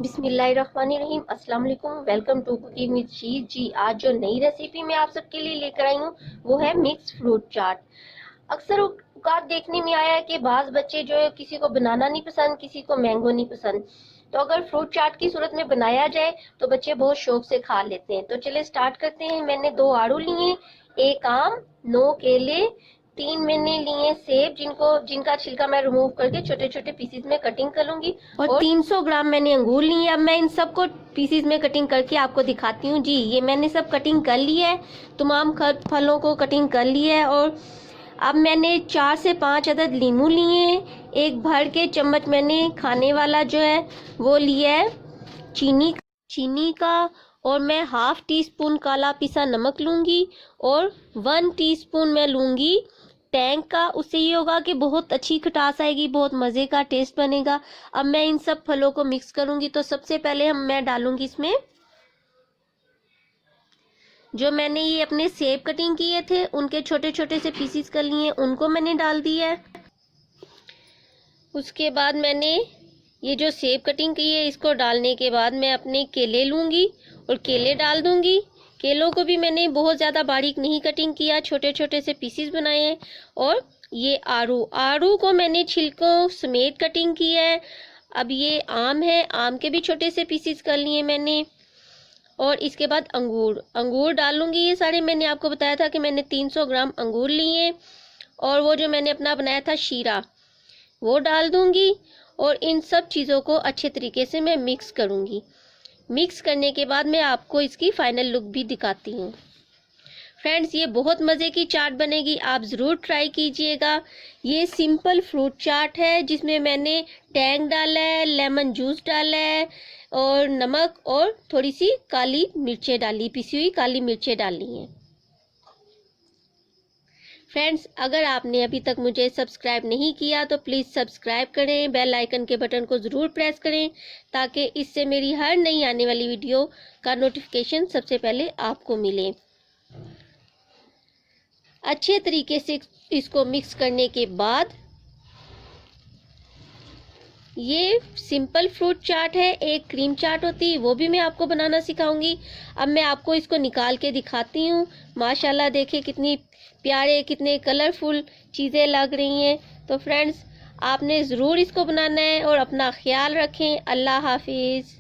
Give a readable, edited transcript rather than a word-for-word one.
बिस्मिल्लाहिर्रहमानिर्रहीम। अस्सलाम वालेकुम। Welcome to cooking with she. जी, आज जो नई रेसिपी मैं आप सबके लिए लेकर आई हूँ वो है मिक्स फ्रूट चाट। अक्सर औकात देखने में आया है कि बाज बच्चे जो है किसी को बनाना नहीं पसंद, किसी को मैंगो नहीं पसंद। तो अगर फ्रूट चाट की सूरत में बनाया जाए तो बच्चे बहुत शौक से खा लेते हैं। तो चलिए स्टार्ट करते हैं। मैंने 2 आड़ू लिए, 1 आम, 9 केले, 3 मैंने लिए सेब जिनका छिलका मैं रिमूव करके छोटे छोटे पीसेस में कटिंग कर लूंगी, और 300 ग्राम मैंने अंगूर लिए। अब मैं इन सबको पीसेस में कटिंग करके आपको दिखाती हूँ। जी, ये मैंने सब कटिंग कर लिया है, तमाम फलों को कटिंग कर लिया है। और अब मैंने 4 से 5 अदद लीमू लिए, एक भर के चम्मच मैंने खाने वाला जो है वो लिया है चीनी का, और मैं हाफ टी स्पून काला पिसा नमक लूंगी, और 1 टीस्पून मैं लूंगी टैंग का। उससे ये होगा कि बहुत अच्छी खटास आएगी, बहुत मज़े का टेस्ट बनेगा। अब मैं इन सब फलों को मिक्स करूंगी। तो सबसे पहले मैं डालूंगी इसमें जो मैंने ये अपने सेब कटिंग किए थे, उनके छोटे छोटे से पीसीस कर लिए, उनको मैंने डाल दिया है। उसके बाद मैंने ये जो सेब कटिंग की है इसको डालने के बाद मैं अपने केले लूँगी और केले डाल दूँगी। केलों को भी मैंने बहुत ज़्यादा बारीक नहीं कटिंग किया, छोटे छोटे से पीसीस बनाए हैं। और ये आड़ू को मैंने छिलकों समेत कटिंग किया है। अब ये आम है, आम के भी छोटे से पीसीस कर लिए मैंने। और इसके बाद अंगूर डालूंगी। ये सारे मैंने आपको बताया था कि मैंने 300 ग्राम अंगूर लिए, और वो जो मैंने अपना बनाया था शीरा वो डाल दूंगी। और इन सब चीज़ों को अच्छे तरीके से मैं मिक्स करूंगी। मिक्स करने के बाद मैं आपको इसकी फाइनल लुक भी दिखाती हूँ। फ्रेंड्स, ये बहुत मज़े की चाट बनेगी, आप ज़रूर ट्राई कीजिएगा। ये सिंपल फ्रूट चाट है जिसमें मैंने टैंग डाला है, लेमन जूस डाला है, और नमक और थोड़ी सी काली मिर्चें डाली, पिसी हुई काली मिर्चें डाली हैं। फ्रेंड्स, अगर आपने अभी तक मुझे सब्सक्राइब नहीं किया तो प्लीज़ सब्सक्राइब करें, बेल आइकन के बटन को ज़रूर प्रेस करें ताकि इससे मेरी हर नई आने वाली वीडियो का नोटिफिकेशन सबसे पहले आपको मिले। अच्छे तरीके से इसको मिक्स करने के बाद ये सिंपल फ्रूट चाट है। एक क्रीम चाट होती है, वो भी मैं आपको बनाना सिखाऊंगी। अब मैं आपको इसको निकाल के दिखाती हूँ। माशाल्लाह, देखिए कितनी प्यारे, कितने कलरफुल चीज़ें लग रही हैं। तो फ्रेंड्स, आपने ज़रूर इसको बनाना है और अपना ख्याल रखें। अल्लाह हाफिज़।